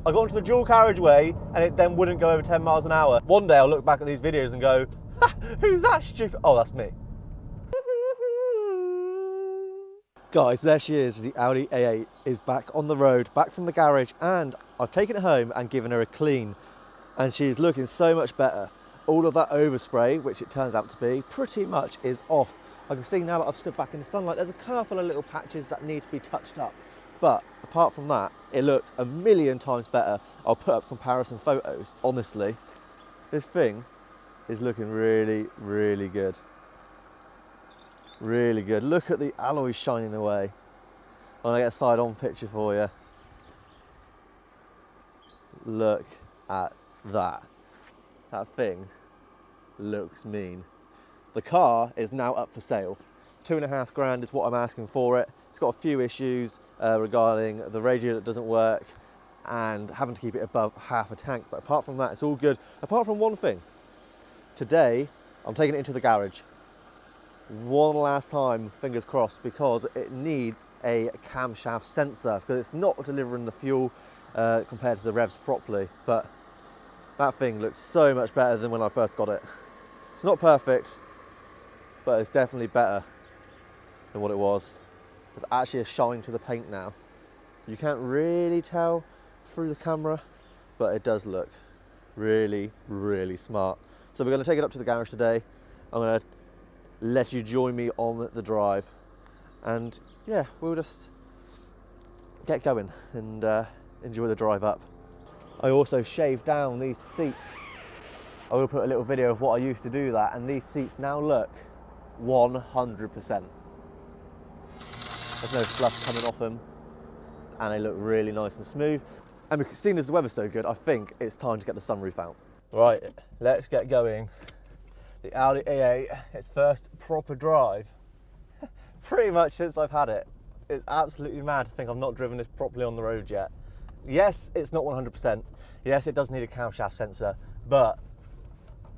I got onto the dual carriageway and it then wouldn't go over 10 miles an hour. One day I'll look back at these videos and go, ha, who's that stupid? Oh, that's me. Guys, there she is. The Audi A8 is back on the road, back from the garage, and I've taken it home and given her a clean. And she's looking so much better. All of that overspray, which it turns out to be, pretty much is off. I can see now that I've stood back in the sunlight, there's a couple of little patches that need to be touched up. But apart from that, it looks a million times better. I'll put up comparison photos. Honestly, this thing is looking really, really good. Really good. Look at the alloys shining away. I'm gonna get a side-on picture for you. Look at that. That thing looks mean. The car is now up for sale. 2.5 grand is what I'm asking for it. It's got a few issues regarding the radiator that doesn't work and having to keep it above half a tank. But apart from that, it's all good. Apart from one thing. Today, I'm taking it into the garage. One last time, fingers crossed, because it needs a camshaft sensor because it's not delivering the fuel compared to the revs properly. But that thing looks so much better than when I first got it. It's not perfect, but it's definitely better than what it was. There's actually a shine to the paint now. You can't really tell through the camera, but it does look really, really smart. So we're going to take it up to the garage today. I'm going to let you join me on the drive, and yeah, we'll just get going and enjoy the drive up. I also shaved down these seats. I will put a little video of what I used to do that, and these seats now look 100%. There's no fluff coming off them, and they look really nice and smooth. And because seeing as the weather's so good, I think it's time to get the sunroof out. Right, let's get going. The Audi A8, its first proper drive, pretty much since I've had it. It's absolutely mad to think I've not driven this properly on the road yet. Yes, it's not 100%. Yes, it does need a camshaft sensor, but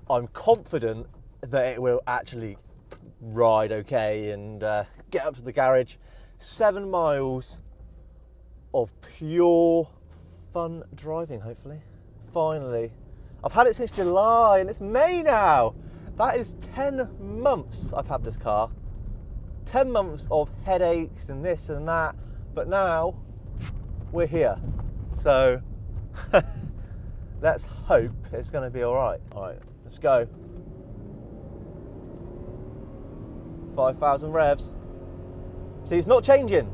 I'm confident that it will actually ride okay and get up to the garage. 7 miles of pure fun driving, hopefully. Finally. I've had it since July and it's May now. That is 10 months I've had this car. 10 months of headaches and this and that, but now we're here. So let's hope it's going to be all right. All right, let's go. 5,000 revs. See, it's not changing.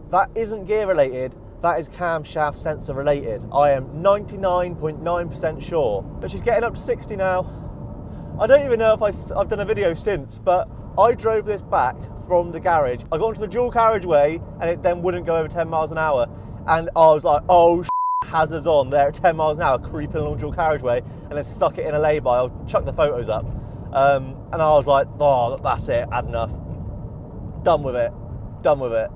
That isn't gear related. That is camshaft sensor related. I am 99.9% sure. But she's getting up to 60 now. I don't even know if I've done a video since, but I drove this back from the garage. I got onto the dual carriageway and it then wouldn't go over 10 miles an hour. And I was like, oh, hazards on there at 10 miles an hour, creeping along dual carriageway, and then stuck it in a lay-by. I'll chuck the photos up. And I was like, oh, that's it, had enough. Done with it, done with it.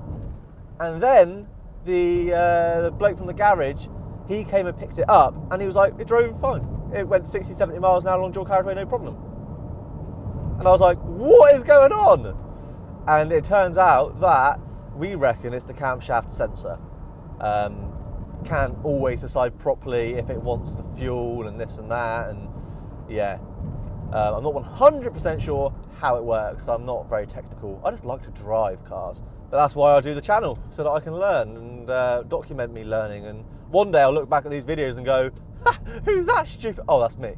And then the bloke from the garage, he came and picked it up and he was like, it drove fine. It went 60, 70 miles an hour along dual carriageway, no problem. And I was like, what is going on? And it turns out that we reckon it's the camshaft sensor. Can't always decide properly if it wants the fuel and this and that, and yeah. I'm not 100% sure how it works, so I'm not very technical. I just like to drive cars. But that's why I do the channel, so that I can learn and document me learning. And one day I'll look back at these videos and go, ha, who's that stupid? Oh, that's me.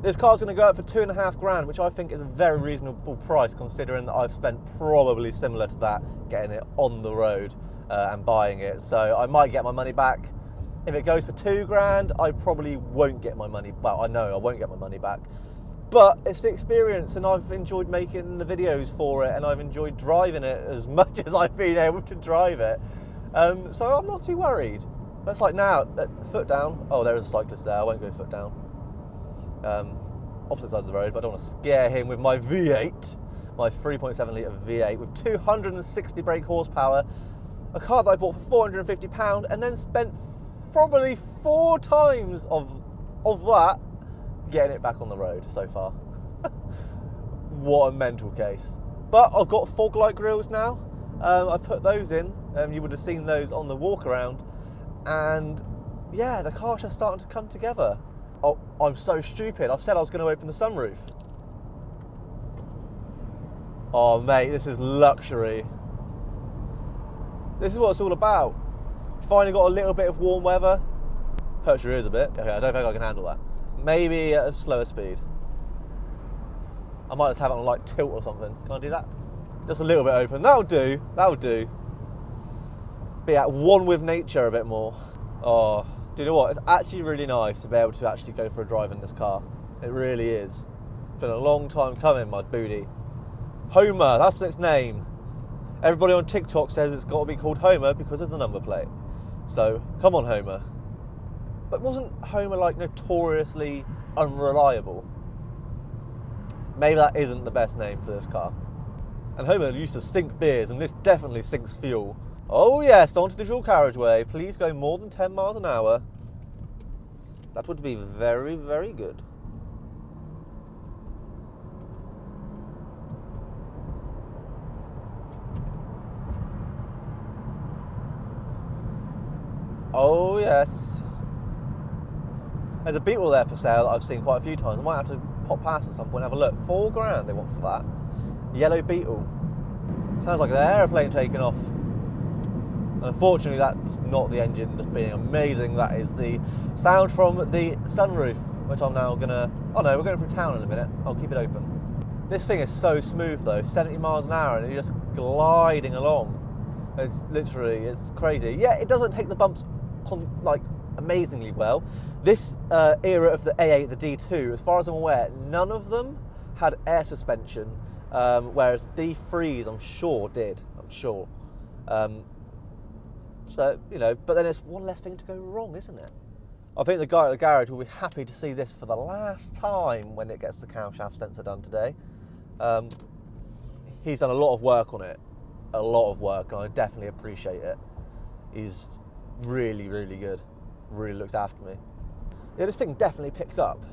This car's going to go up for 2.5 grand, which I think is a very reasonable price considering that I've spent probably similar to that getting it on the road and buying it. So I might get my money back. If it goes for 2 grand, I probably won't get my money. Well, I know I won't get my money back. But it's the experience, and I've enjoyed making the videos for it, and I've enjoyed driving it as much as I've been able to drive it. So I'm not too worried. But it's like now, foot down. Oh, there is a cyclist there. I won't go foot down. Opposite side of the road, but I don't want to scare him with my V8, my 3.7 litre V8 with 260 brake horsepower, a car that I bought for £450 and then spent probably 4 times of that getting it back on the road so far. What a mental case. But I've got fog light grills now. I put those in. You would have seen those on the walk around, and yeah, the car's just starting to come together. Oh, I'm so stupid. I said I was going to open the sunroof. Oh mate, this is luxury. This is what it's all about. Finally got a little bit of warm weather. Hurts your ears a bit. Okay, I don't think I can handle that. Maybe at a slower speed. I might just have it on like tilt or something. Can I do that? Just a little bit open. That'll do. That'll do. Be at one with nature a bit more. Oh, do you know what? It's actually really nice to be able to actually go for a drive in this car. It really is. It's been a long time coming, my booty. Homer, that's its name. Everybody on TikTok says it's got to be called Homer because of the number plate. So, come on, Homer. But wasn't Homer like notoriously unreliable? Maybe that isn't the best name for this car. And Homer used to sink beers, and this definitely sinks fuel. Oh yes, onto the dual carriageway. Please go more than 10 miles an hour. That would be very, very good. Oh yes. There's a Beetle there for sale that I've seen quite a few times. I might have to pop past at some point and have a look. £4,000 they want for that. Yellow Beetle. Sounds like an aeroplane taking off. Unfortunately, that's not the engine just being amazing. That is the sound from the sunroof, which I'm now gonna... Oh no, we're going through town in a minute. I'll keep it open. This thing is so smooth though, 70 miles an hour, and you're just gliding along. It's literally, it's crazy. Yeah, it doesn't take the bumps like amazingly well. This era of the A8, the D2, as far as I'm aware, none of them had air suspension, whereas D3s, I'm sure, did. I'm sure. So, you know, but then it's one less thing to go wrong, isn't it? I think the guy at the garage will be happy to see this for the last time when it gets the camshaft sensor done today. He's done a lot of work on it. A lot of work, and I definitely appreciate it. He's really, really good. Really looks after me. Yeah, this thing definitely picks up.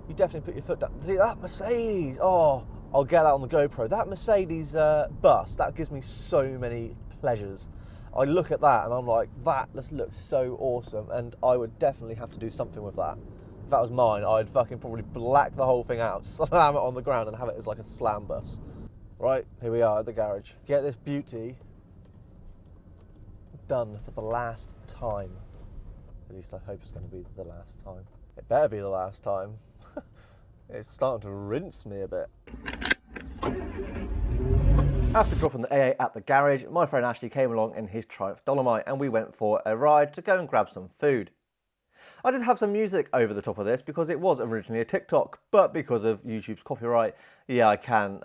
You definitely put your foot down. See, that Mercedes, oh, I'll get that on the GoPro. That Mercedes bus, that gives me so many pleasures. I look at that and I'm like, that just looks so awesome, and I would definitely have to do something with that. If that was mine, I'd fucking probably black the whole thing out, slam it on the ground and have it as like a slam bus. Right, here we are at the garage. Get this beauty done for the last time. At least I hope it's going to be the last time. It better be the last time. It's starting to rinse me a bit. After dropping the A8 at the garage, my friend Ashley came along in his Triumph Dolomite and we went for a ride to go and grab some food. I did have some music over the top of this because it was originally a TikTok, but because of YouTube's copyright, yeah, I can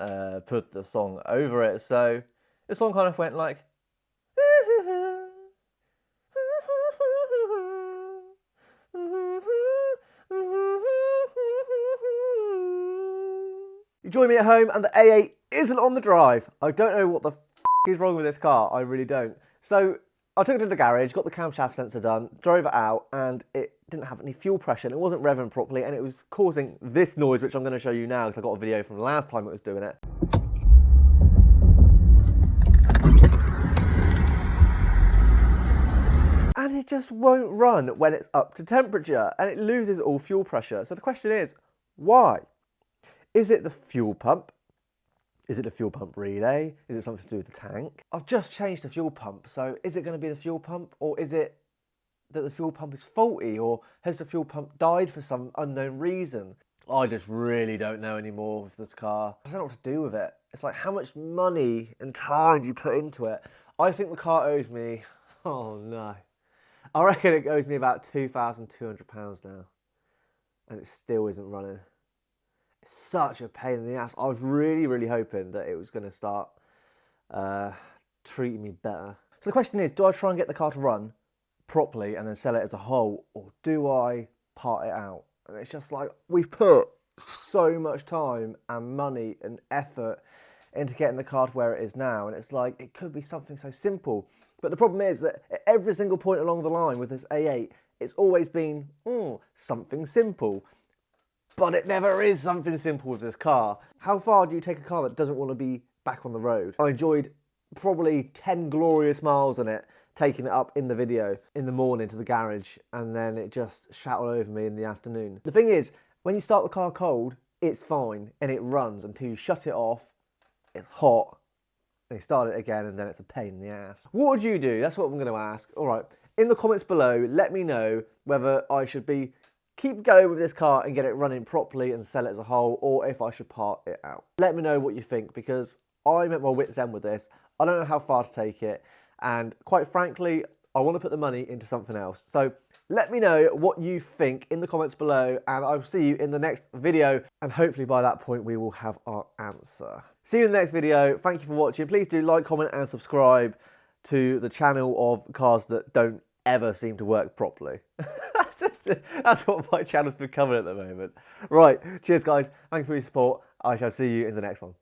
put the song over it. So the song kind of went like... You join me at home and the A8 isn't on the drive. I don't know what the f is wrong with this car, I really don't. So I took it to the garage, got the camshaft sensor done, drove it out, and it didn't have any fuel pressure and it wasn't revving properly, and it was causing this noise, which I'm going to show you now because I got a video from the last time it was doing it. And it just won't run when it's up to temperature, and it loses all fuel pressure. So the question is, why? Is it the fuel pump? Is it the fuel pump relay? Is it something to do with the tank? I've just changed the fuel pump, so is it going to be the fuel pump, or is it that the fuel pump is faulty, or has the fuel pump died for some unknown reason? I just really don't know anymore with this car. I don't know what to do with it. It's like, how much money and time do you put into it? I think the car owes me, oh no, I reckon it owes me about £2,200 now, and it still isn't running. Such a pain in the ass. I was really, really hoping that it was going to start treating me better. So the question is, do I try and get the car to run properly and then sell it as a whole, or do I part it out? And it's just like, we've put so much time and money and effort into getting the car to where it is now, and it's like, it could be something so simple. But the problem is that at every single point along the line with this A8, it's always been something simple. But it never is something simple with this car. How far do you take a car that doesn't want to be back on the road? I enjoyed probably 10 glorious miles in it taking it up in the video in the morning to the garage, and then it just shat all over me in the afternoon. The thing is, when you start the car cold, it's fine and it runs until you shut it off, it's hot, and you start it again, and then it's a pain in the ass. What would you do? That's what I'm going to ask. All right, in the comments below, let me know whether I should keep going with this car and get it running properly and sell it as a whole, or if I should part it out. Let me know what you think, because I'm at my wit's end with this. I don't know how far to take it, and quite frankly, I want to put the money into something else. So let me know what you think in the comments below, and I'll see you in the next video, and hopefully by that point we will have our answer. See you in the next video. Thank you for watching. Please do like, comment and subscribe to the channel of cars that don't ever seem to work properly. That's what my channel's becoming at the moment. Right, cheers guys. Thank you for your support. I shall see you in the next one.